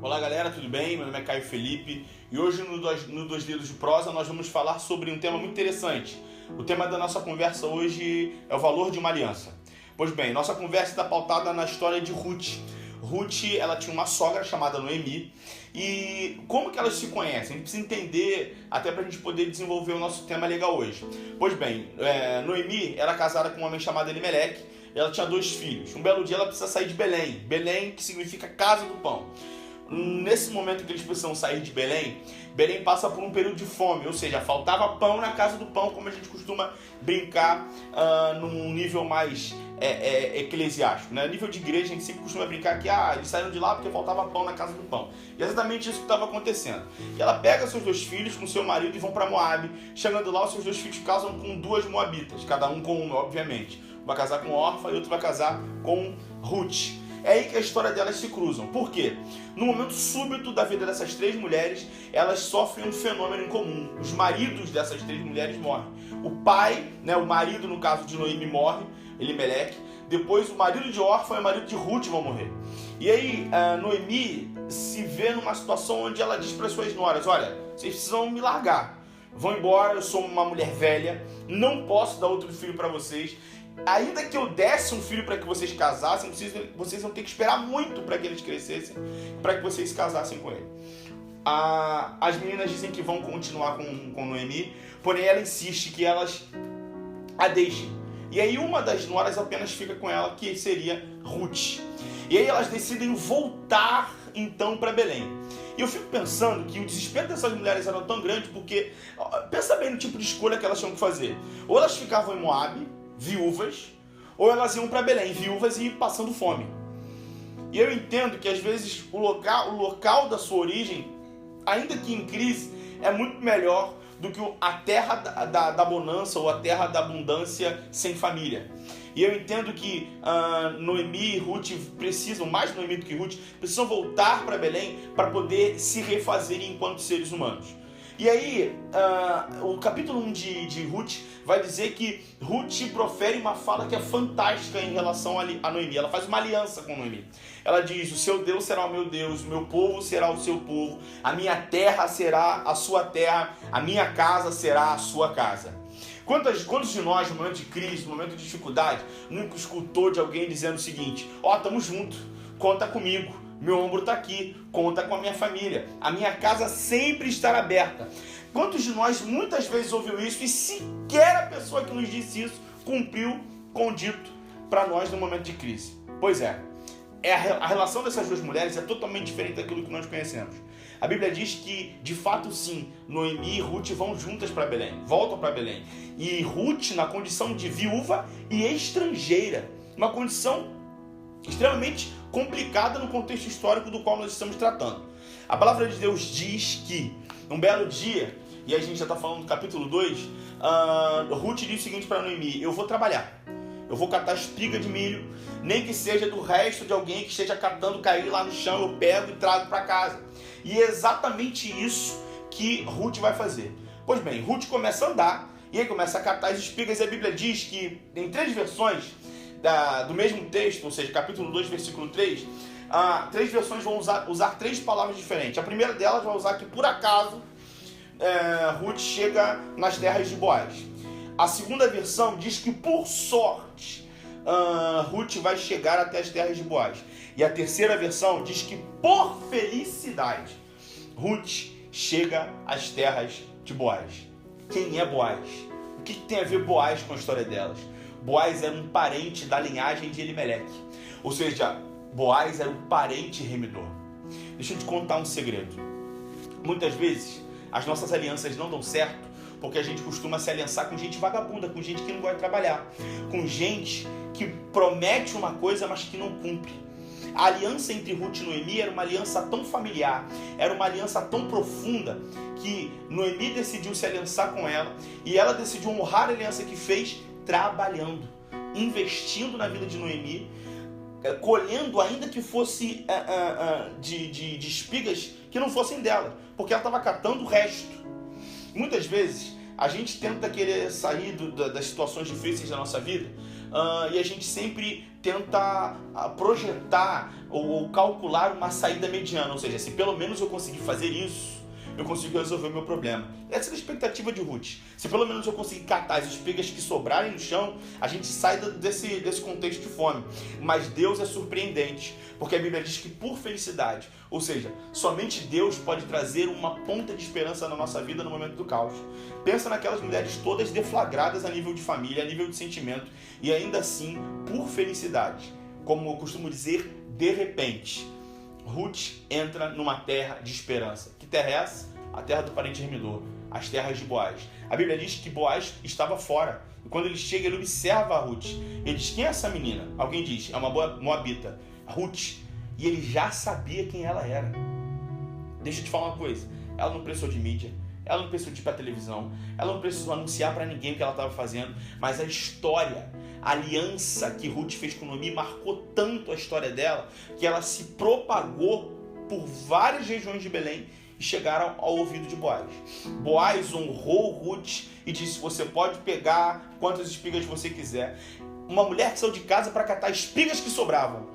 Olá galera, tudo bem? Meu nome é Caio Felipe e hoje no Dois Dedos de Prosa nós vamos falar sobre um tema muito interessante. O tema da nossa conversa hoje é o valor de uma aliança. Pois bem, nossa conversa está pautada na história de Ruth. Ruth, ela tinha uma sogra chamada Noemi. E como que elas se conhecem? A gente precisa entender até para a gente poder desenvolver o nosso tema legal hoje. Pois bem, Noemi era casada com um homem chamado Elimeleque. Ela tinha 2 filhos. Um belo dia ela precisa sair de Belém. Belém, que significa casa do pão. Nesse momento que eles precisam sair de Belém, Belém passa por um período de fome, ou seja, faltava pão na casa do pão, como a gente costuma brincar num nível mais eclesiástico, né? Nível de igreja, a gente sempre costuma brincar que eles saíram de lá porque faltava pão na casa do pão. E é exatamente isso que estava acontecendo. E ela pega seus 2 filhos com seu marido e vão para Moabe. Chegando lá, os seus 2 filhos casam com 2 moabitas, cada um com uma, obviamente. Um vai casar com Orfa e outro vai casar com Ruth. É aí que a história delas se cruzam. Por quê? No momento súbito da vida dessas 3 mulheres, elas sofrem um fenômeno em comum. Os maridos dessas 3 mulheres morrem. O pai, o marido no caso de Noemi morre, Elimeleque. Depois o marido de Orfa e o marido de Ruth vão morrer. E aí Noemi se vê numa situação onde ela diz para as suas noras: olha, vocês precisam me largar. Vão embora, eu sou uma mulher velha, não posso dar outro filho para vocês. Ainda que eu desse um filho para que vocês casassem, vocês vão ter que esperar muito para que eles crescessem, para que vocês se casassem com ele. As meninas dizem que vão continuar com Noemi, porém ela insiste que elas a deixem. E aí uma das noras apenas fica com ela, que seria Ruth. E aí elas decidem voltar então para Belém. E eu fico pensando que o desespero dessas mulheres era tão grande porque, pensa bem no tipo de escolha que elas tinham que fazer. Ou elas ficavam em Moabe, viúvas, ou elas iam para Belém, viúvas e passando fome. E eu entendo que às vezes o local da sua origem, ainda que em crise, é muito melhor do que a terra da bonança ou a terra da abundância sem família. E eu entendo que Noemi e Ruth precisam, mais Noemi do que Ruth, precisam voltar para Belém para poder se refazerem enquanto seres humanos. E aí, o capítulo 1 de Ruth vai dizer que Ruth profere uma fala que é fantástica em relação a Noemi. Ela faz uma aliança com Noemi. Ela diz: o seu Deus será o meu Deus, o meu povo será o seu povo, a minha terra será a sua terra, a minha casa será a sua casa. Quantos de nós, no momento de crise, no momento de dificuldade, nunca escutou de alguém dizendo o seguinte: tamo junto, conta comigo. Meu ombro está aqui, conta com a minha família. A minha casa sempre estará aberta. Quantos de nós muitas vezes ouviu isso e sequer a pessoa que nos disse isso cumpriu com o dito para nós no momento de crise? Pois é, a relação dessas 2 mulheres é totalmente diferente daquilo que nós conhecemos. A Bíblia diz que, de fato sim, Noemi e Ruth vão juntas para Belém, voltam para Belém. E Ruth na condição de viúva e estrangeira, uma condição extremamente complicada no contexto histórico do qual nós estamos tratando. A palavra de Deus diz que, um belo dia, e a gente já está falando do capítulo 2, Ruth diz o seguinte para Noemi: eu vou trabalhar, eu vou catar espiga de milho, nem que seja do resto de alguém que esteja catando, cair lá no chão, eu pego e trago para casa. E é exatamente isso que Ruth vai fazer. Pois bem, Ruth começa a andar, e aí começa a catar as espigas, e a Bíblia diz que, em 3 versões do mesmo texto, ou seja, capítulo 2, versículo 3, 3 versões vão usar 3 palavras diferentes. A primeira delas vai usar que, por acaso, Ruth chega nas terras de Boaz. A segunda versão diz que, por sorte, Ruth vai chegar até as terras de Boaz. E a terceira versão diz que, por felicidade, Ruth chega às terras de Boaz. Quem é Boaz? O que tem a ver Boaz com a história delas? Boaz era um parente da linhagem de Elimeleque. Ou seja, Boaz era um parente remidor. Deixa eu te contar um segredo. Muitas vezes, as nossas alianças não dão certo porque a gente costuma se aliançar com gente vagabunda, com gente que não gosta de trabalhar, com gente que promete uma coisa, mas que não cumpre. A aliança entre Ruth e Noemi era uma aliança tão familiar, era uma aliança tão profunda, que Noemi decidiu se aliançar com ela, e ela decidiu honrar a aliança que fez, trabalhando, investindo na vida de Noemi, colhendo ainda que fosse de espigas que não fossem dela, porque ela estava catando o resto. Muitas vezes a gente tenta querer sair das situações difíceis da nossa vida e a gente sempre tenta projetar ou calcular uma saída mediana, ou seja, se pelo menos eu conseguir fazer isso, eu consigo resolver o meu problema. Essa é a expectativa de Ruth. Se pelo menos eu conseguir catar as espigas que sobrarem no chão, a gente sai desse contexto de fome. Mas Deus é surpreendente, porque a Bíblia diz que por felicidade, ou seja, somente Deus pode trazer uma ponta de esperança na nossa vida no momento do caos. Pensa naquelas mulheres todas deflagradas a nível de família, a nível de sentimento, e ainda assim, por felicidade, como eu costumo dizer, de repente, Ruth entra numa terra de esperança. Que terra é essa? A terra do parente remidor, as terras de Boaz. A Bíblia diz que Boaz estava fora. E quando ele chega, ele observa a Ruth. Ele diz, quem é essa menina? Alguém diz, é uma moabita. Ruth. E ele já sabia quem ela era. Deixa eu te falar uma coisa. Ela não precisou de mídia. Ela não precisou de ir para televisão. Ela não precisou anunciar para ninguém o que ela estava fazendo. Mas a história, a aliança que Ruth fez com Noemi marcou tanto a história dela que ela se propagou por várias regiões de Belém e chegaram ao ouvido de Boaz. Boaz honrou Ruth e disse, você pode pegar quantas espigas você quiser. Uma mulher que saiu de casa para catar espigas que sobravam.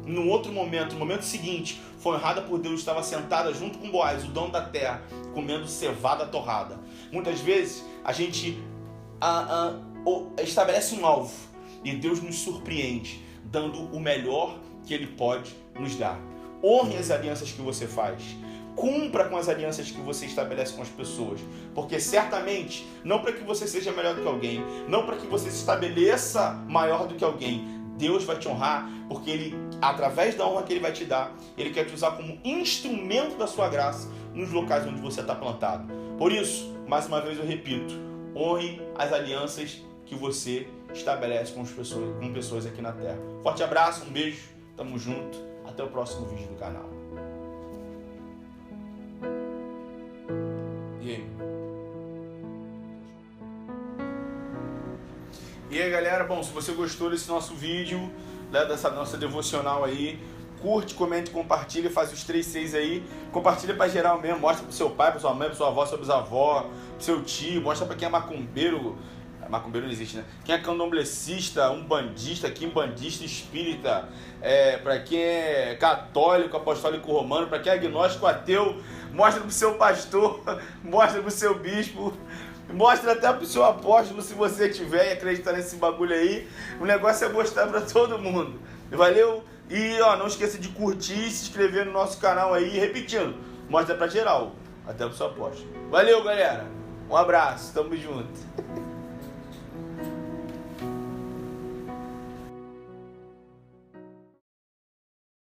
No outro momento, no momento seguinte, foi honrada por Deus, estava sentada junto com Boaz, o dono da terra, comendo cevada torrada. Muitas vezes a gente estabelece um alvo e Deus nos surpreende, dando o melhor que Ele pode nos dar. Honre as alianças que você faz. Cumpra com as alianças que você estabelece com as pessoas. Porque certamente, não para que você seja melhor do que alguém, não para que você se estabeleça maior do que alguém, Deus vai te honrar, porque Ele, através da honra que Ele vai te dar, Ele quer te usar como instrumento da sua graça nos locais onde você está plantado. Por isso, mais uma vez eu repito, honre as alianças que você estabelece com pessoas aqui na Terra. Forte abraço, um beijo, tamo junto, até o próximo vídeo do canal. E aí galera, bom, se você gostou desse nosso vídeo, né, dessa nossa devocional aí, curte, comente, compartilha, faz os 3 6 aí, compartilha pra geral mesmo, mostra pro seu pai, pra sua mãe, pra sua avó, seu bisavó, pro seu tio, mostra pra quem é macumbeiro, macumbeiro não existe, né? Quem é candomblessista, umbandista, quimbandista, espírita, pra quem é católico, apostólico romano, pra quem é agnóstico, ateu, mostra pro seu pastor, mostra pro seu bispo, mostra até pro seu apóstolo, se você tiver e acreditar nesse bagulho aí. O negócio é mostrar pra todo mundo. Valeu? E não esqueça de curtir e se inscrever no nosso canal aí. Repetindo, mostra pra geral, até pro seu apóstolo. Valeu, galera. Um abraço, tamo junto.